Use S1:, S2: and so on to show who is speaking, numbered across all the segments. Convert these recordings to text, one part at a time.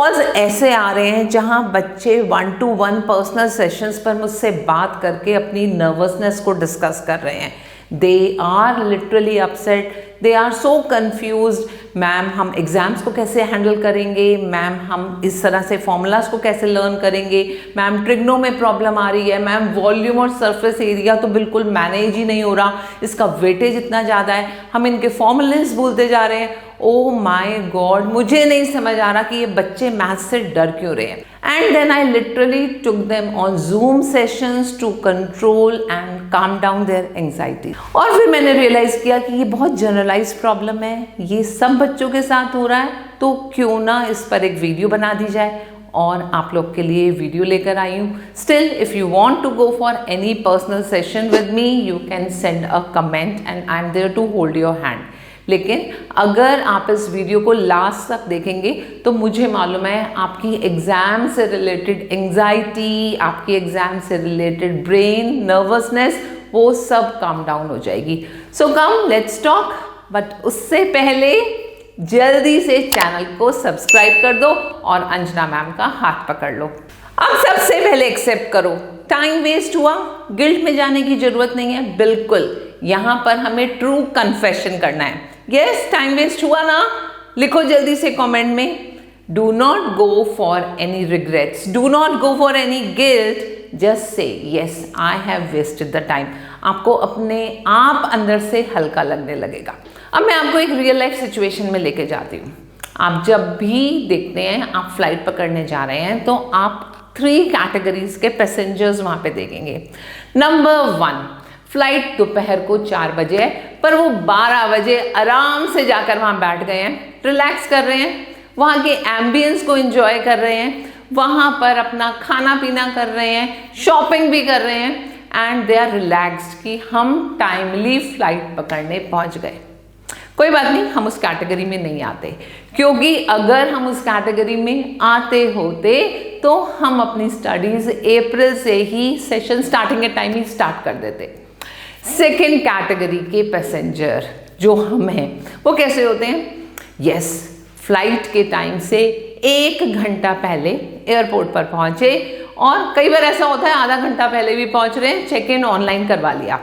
S1: Calls ऐसे आ रहे हैं जहां बच्चे 1-to-1 पर्सनल सेशंस पर मुझसे बात करके अपनी नर्वसनेस को डिस्कस कर रहे हैं। They are literally upset, they are so confused. Ma'am हम एग्जाम्स को कैसे हैंडल करेंगे, मैम हम इस तरह से फॉर्मूलाज को कैसे लर्न करेंगे, मैम ट्रिग्नो में प्रॉब्लम आ रही है, मैम वॉल्यूम और सरफेस एरिया तो बिल्कुल मैनेज ही नहीं हो रहा, इसका वेटेज इतना ज़्यादा है, हम इनके फॉर्मूलेज भूलते जा रहे हैं। ओ माई गॉड, मुझे नहीं समझ आ रहा कि ये बच्चे मैथ्स से डर क्यों रहे हैं। And then I literally took them on Zoom sessions to control and calm down their anxiety. और फिर मैंने रियलाइज किया कि ये बहुत जनरलाइज प्रॉब्लम है, ये सब बच्चों के साथ हो रहा है, तो क्यों ना इस पर एक वीडियो बना दी जाए और आप लोग के लिए वीडियो लेकर आई हूँ। Still if you want to go for any personal session with me, you can send a comment and I am there to hold your hand. लेकिन अगर आप इस वीडियो को लास्ट तक देखेंगे तो मुझे मालूम है आपकी एग्जाम से रिलेटेड एंजाइटी, आपकी एग्जाम से रिलेटेड ब्रेन नर्वसनेस, वो सब काम डाउन हो जाएगी। सो कम लेट्स टॉक। बट उससे पहले जल्दी से चैनल को सब्सक्राइब कर दो और अंजना मैम का हाथ पकड़ लो। अब सबसे पहले एक्सेप्ट करो, टाइम वेस्ट हुआ, गिल्ट में जाने की जरूरत नहीं है। बिल्कुल यहां पर हमें ट्रू कन्फेशन करना है। यस, टाइम वेस्ट हुआ ना, लिखो जल्दी से कमेंट में। Do not go for any regrets, do not go for any guilt, just say yes I have wasted the time. आपको अपने आप अंदर से हल्का लगने लगेगा। अब मैं आपको एक रियल लाइफ सिचुएशन में लेके जाती हूँ। आप जब भी देखते हैं आप फ्लाइट पकड़ने जा रहे हैं तो आप 3 कैटेगरीज के पैसेंजर्स वहां पे देखेंगे। नंबर 1, फ्लाइट दोपहर को 4 बजे है पर वो 12 बजे आराम से जाकर वहां बैठ गए हैं, रिलैक्स कर रहे हैं, वहां के एम्बियंस को एंजॉय कर रहे हैं, वहां पर अपना खाना पीना कर रहे हैं, शॉपिंग भी कर रहे हैं एंड दे आर रिलैक्स्ड कि हम टाइमली फ्लाइट पकड़ने पहुंच गए। कोई बात नहीं, हम उस कैटेगरी में नहीं आते, क्योंकि अगर हम उस कैटेगरी में आते होते तो हम अपनी स्टडीज अप्रैल से ही सेशन स्टार्टिंग के टाइम ही स्टार्ट कर देते। सेकेंड कैटेगरी के पैसेंजर जो हम हैं वो कैसे होते हैं? यस, फ्लाइट के टाइम से 1 घंटा पहले एयरपोर्ट पर पहुंचे और कई बार ऐसा होता है आधा घंटा पहले भी पहुंच रहे हैं, चेक इन ऑनलाइन करवा लिया,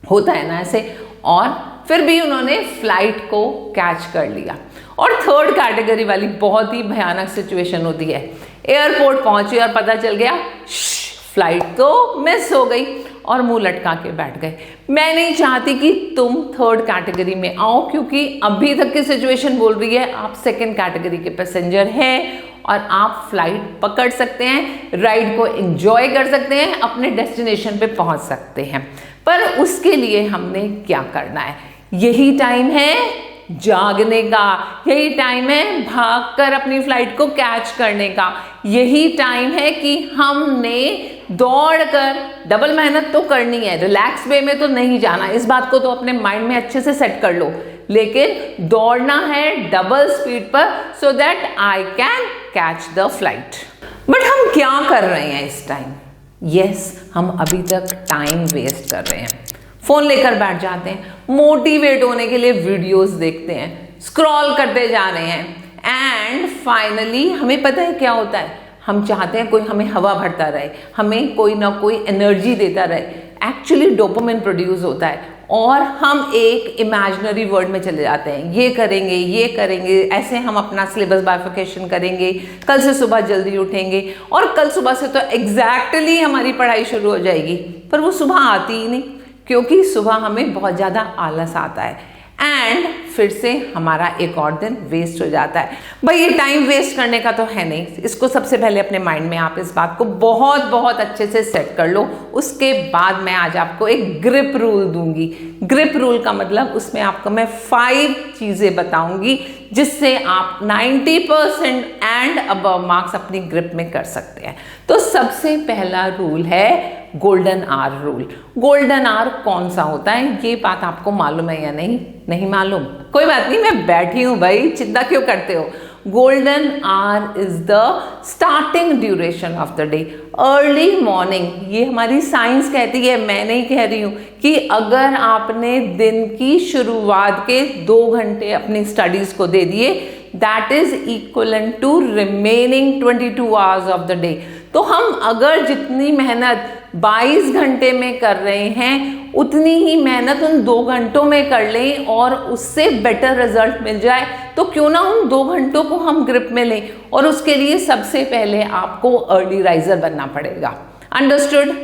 S1: होता है ना ऐसे, और फिर भी उन्होंने फ्लाइट को कैच कर लिया। और थर्ड कैटेगरी वाली बहुत ही भयानक सिचुएशन होती है, एयरपोर्ट पहुंचे और पता चल गया फ्लाइट तो मिस हो गई और मुंह लटका के बैठ गए। मैं नहीं चाहती कि तुम थर्ड कैटेगरी में आओ, क्योंकि अभी तक की सिचुएशन बोल रही है आप सेकंड कैटेगरी के पैसेंजर हैं और आप फ्लाइट पकड़ सकते हैं, राइड को एंजॉय कर सकते हैं, अपने डेस्टिनेशन पे पहुंच सकते हैं। पर उसके लिए हमने क्या करना है? यही टाइम है जागने का, यही टाइम है भागकर अपनी फ्लाइट को कैच करने का, यही टाइम है कि हमने दौड़कर डबल मेहनत तो करनी है, रिलैक्स वे में तो नहीं जाना, इस बात को तो अपने माइंड में अच्छे से सेट कर लो, लेकिन दौड़ना है डबल स्पीड पर so that I can catch the flight. But हम क्या कर रहे हैं इस टाइम? यस, हम अभी तक टाइम वेस्ट कर रहे हैं, फोन लेकर बैठ जाते हैं, मोटिवेट होने के लिए वीडियोस देखते हैं, स्क्रॉल करते जा रहे हैं एंड फाइनली हमें पता है क्या होता है? हम चाहते हैं कोई हमें हवा भरता रहे, हमें कोई ना कोई एनर्जी देता रहे। एक्चुअली डोपामिन प्रोड्यूस होता है और हम एक इमेजिनरी वर्ल्ड में चले जाते हैं, ये करेंगे ये करेंगे, ऐसे हम अपना सिलेबस बाइफिकेशन करेंगे, कल से सुबह जल्दी उठेंगे और कल सुबह से तो एग्जैक्टली हमारी पढ़ाई शुरू हो जाएगी। पर वो सुबह आती ही नहीं, क्योंकि सुबह हमें बहुत ज़्यादा आलस आता है एंड फिर से हमारा एक और दिन वेस्ट हो जाता है। भाई ये टाइम वेस्ट करने का तो है नहीं, इसको सबसे पहले अपने माइंड में आप इस बात को बहुत बहुत अच्छे से सेट कर लो। उसके बाद मैं आज आपको एक ग्रिप रूल दूंगी। ग्रिप रूल का मतलब उसमें आपको मैं 5 चीज़ें बताऊंगी जिससे आप 90% एंड अबव मार्क्स अपनी ग्रिप में कर सकते हैं। तो सबसे पहला रूल है golden hour rule. Golden hour कौन सा होता है ये बात आपको मालूम है या नहीं? नहीं मालूम? कोई बात नहीं, मैं बैठी हूं भाई, चिंता क्यों करते हो। Golden hour is the starting duration of the day, early morning. ये हमारी साइंस कहती है, मैं नहीं कह रही हूं, कि अगर आपने दिन की शुरुआत के 2 घंटे अपनी स्टडीज को दे दिए, that is equivalent to remaining 22 hours of the day. तो हम अगर जितनी मेहनत 22 घंटे में कर रहे हैं उतनी ही मेहनत उन 2 घंटों में कर लें और उससे बेटर रिजल्ट मिल जाए, तो क्यों ना उन 2 घंटों को हम ग्रिप में लें। और उसके लिए सबसे पहले आपको अर्ली राइजर बनना पड़ेगा। Understood?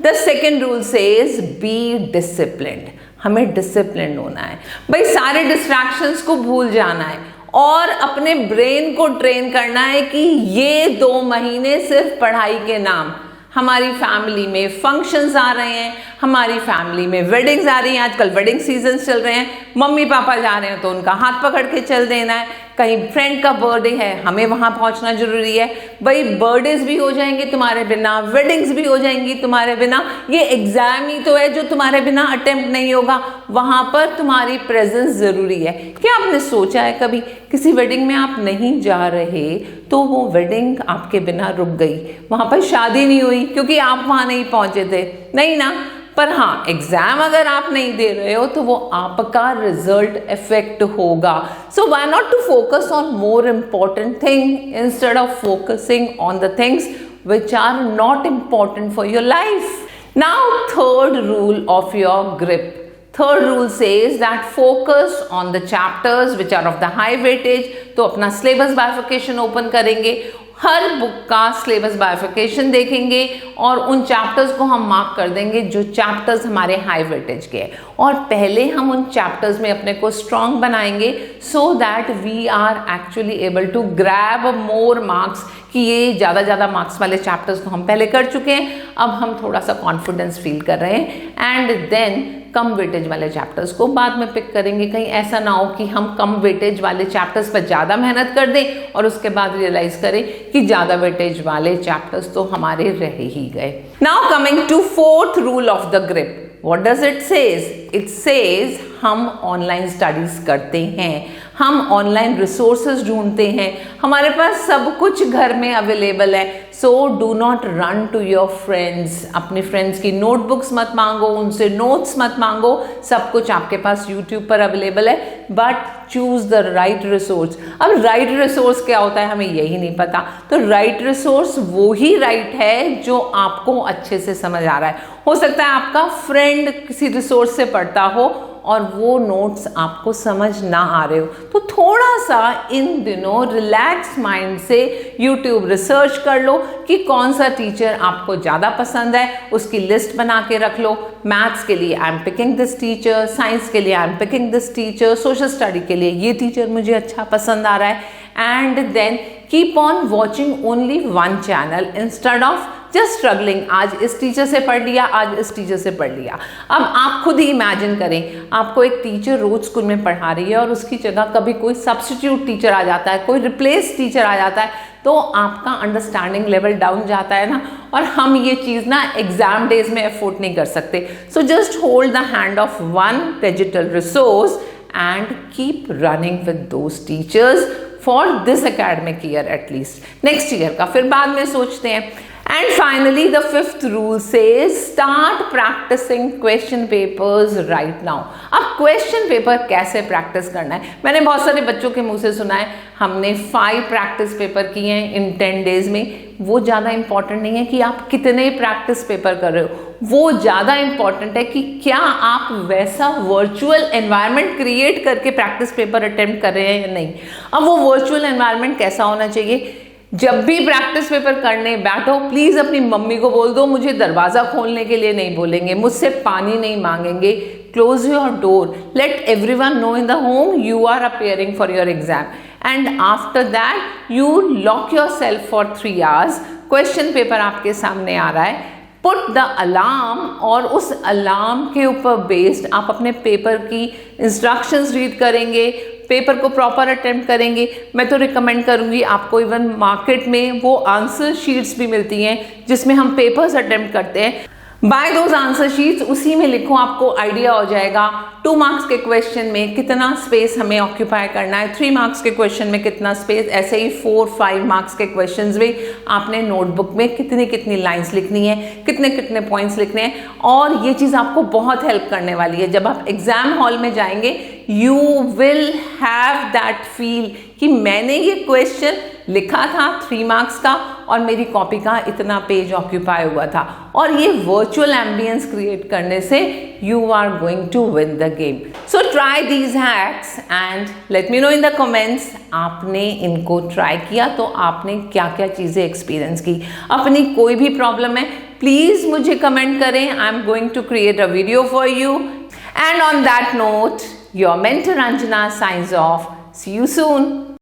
S1: The second rule says be disciplined. हमें डिसिप्लिन होना है भाई, सारे डिस्ट्रैक्शंस को भूल जाना है और अपने ब्रेन को ट्रेन करना है कि ये 2 महीने सिर्फ पढ़ाई के नाम। हमारी फैमिली में फंक्शंस आ रहे हैं, हमारी फैमिली में वेडिंग्स आ रही हैं, आजकल वेडिंग सीजन चल रहे हैं, मम्मी पापा जा रहे हैं तो उनका हाथ पकड़ के चल देना है। कहीं फ्रेंड का बर्थडे है, हमें वहां पहुंचना जरूरी है। भाई बर्थडेज भी हो जाएंगे तुम्हारे बिना, वेडिंग्स भी हो जाएंगी तुम्हारे बिना, ये एग्जाम ही तो है जो तुम्हारे बिना अटेम्प्ट नहीं होगा, वहां पर तुम्हारी प्रेजेंस जरूरी है। क्या आपने सोचा है कभी किसी वेडिंग में आप नहीं जा रहे तो वो वेडिंग आपके बिना रुक गई, वहां पर शादी नहीं हुई क्योंकि आप वहां नहीं पहुंचे थे? नहीं ना। पर हाँ, एग्जाम अगर आप नहीं दे रहे हो तो वो आपका रिजल्ट इफेक्ट होगा। So why not to focus on more important thing instead of focusing on the things which are not important for your life. Now, third rule of your grip. Third rule says that focus on the chapters which are of the high weightage. तो अपना syllabus bifurcation open करेंगे, हर book का syllabus बाइफिकेशन देखेंगे और उन chapters को हम mark कर देंगे जो चैप्टर्स हमारे हाई वेटेज के हैं, और पहले हम उन चैप्टर्स में अपने को स्ट्रांग बनाएंगे so that we are actually able to grab more marks कि ये ज़्यादा मार्क्स वाले चैप्टर्स तो हम पहले कर चुके हैं, अब हम थोड़ा सा कॉन्फिडेंस फील कर रहे हैं, एंड देन कम वेटेज वाले चैप्टर्स को बाद में पिक करेंगे। कहीं ऐसा ना हो कि हम कम वेटेज वाले चैप्टर्स पर ज़्यादा मेहनत कर दें और उसके बाद रियलाइज करें कि ज़्यादा वेटेज वाले चैप्टर्स तो हमारे रह ही गए। Now coming to fourth rule of the grip, what does it says? It says हम ऑनलाइन स्टडीज करते हैं, हम ऑनलाइन रिसोर्सेज ढूंढते हैं, हमारे पास सब कुछ घर में अवेलेबल है। So do not run to your friends. अपने फ्रेंड्स की नोटबुक्स मत मांगो, उनसे नोट्स मत मांगो, सब कुछ आपके पास यूट्यूब पर अवेलेबल है, but choose the right resource. अब राइट रिसोर्स क्या होता है हमें यही नहीं पता, तो राइट रिसोर्स वो ही राइट है जो आपको अच्छे से समझ आ रहा है। हो सकता है आपका फ्रेंड किसी रिसोर्स से पढ़ता हो और वो नोट्स आपको समझ ना आ रहे हो, तो थोड़ा सा इन दिनों रिलैक्स माइंड से यूट्यूब रिसर्च कर लो कि कौन सा टीचर आपको ज़्यादा पसंद है, उसकी लिस्ट बना के रख लो। मैथ्स के लिए I am picking this teacher, science के लिए I am picking this teacher, social study के लिए ये टीचर मुझे अच्छा पसंद आ रहा है, and then keep on watching only one channel instead of just struggling, आज इस टीचर से पढ़ लिया, आज इस टीचर से पढ़ लिया। अब आप खुद ही इमेजिन करें, आपको एक टीचर रोज स्कूल में पढ़ा रही है और उसकी जगह कभी कोई सब्स्टिट्यूट टीचर आ जाता है, कोई रिप्लेस टीचर आ जाता है, तो आपका अंडरस्टैंडिंग लेवल डाउन जाता है ना, और हम ये चीज़ ना एग्जाम डेज में एफोर्ड नहीं कर सकते। So just hold the hand of one digital resource and keep running with those teachers for this academic year at least. Next year का फिर बाद में सोचते हैं। And finally, the fifth rule says start practicing question papers right now. अब question paper कैसे practice करना है? मैंने बहुत सारे बच्चों के मुंह से सुना है हमने 5 practice paper किए हैं in 10 days में। वो ज़्यादा important नहीं है कि आप कितने practice paper कर रहे हो, वो ज़्यादा important है कि क्या आप वैसा virtual environment create करके practice paper attempt कर रहे हैं या नहीं। अब वो virtual environment कैसा होना चाहिए? जब भी प्रैक्टिस पेपर करने बैठो प्लीज अपनी मम्मी को बोल दो, मुझे दरवाजा खोलने के लिए नहीं बोलेंगे, मुझसे पानी नहीं मांगेंगे, close your door, let everyone know in the home you are appearing for your exam, and after that you lock yourself for 3 hours। Question paper आपके सामने आ रहा है, पुट द अलार्म, और उस अलार्म के ऊपर बेस्ड आप अपने पेपर की इंस्ट्रक्शंस रीड करेंगे, पेपर को प्रॉपर अटेम्प्ट करेंगे। मैं तो रिकमेंड करूंगी आपको, इवन मार्केट में वो आंसर शीट्स भी मिलती हैं जिसमें हम पेपर्स अटेम्प्ट करते हैं, बाय दोज आंसर शीट्स उसी में लिखो, आपको आइडिया हो जाएगा 2 मार्क्स के क्वेश्चन में कितना स्पेस हमें ऑक्यूपाई करना है, 3 मार्क्स के क्वेश्चन में कितना स्पेस, ऐसे ही 4-5 मार्क्स के क्वेश्चंस में आपने नोटबुक में कितनी कितनी लाइंस लिखनी है, कितने कितने पॉइंट्स लिखने हैं। और ये चीज़ आपको बहुत हेल्प करने वाली है, जब आप एग्जाम हॉल में जाएंगे you will have that feel कि मैंने ये क्वेश्चन लिखा था 3 मार्क्स का और मेरी कॉपी का इतना पेज ऑक्यूपाई हुआ था, और ये वर्चुअल एम्बियंस क्रिएट करने से you are going to win the game. So try these hacks and let me know in the comments, आपने इनको ट्राई किया तो आपने क्या क्या चीज़ें एक्सपीरियंस की। अपनी कोई भी प्रॉब्लम है प्लीज़ मुझे कमेंट करें, I am going to create a video for you. And on that note, your mentor Anjana signs off. See you soon.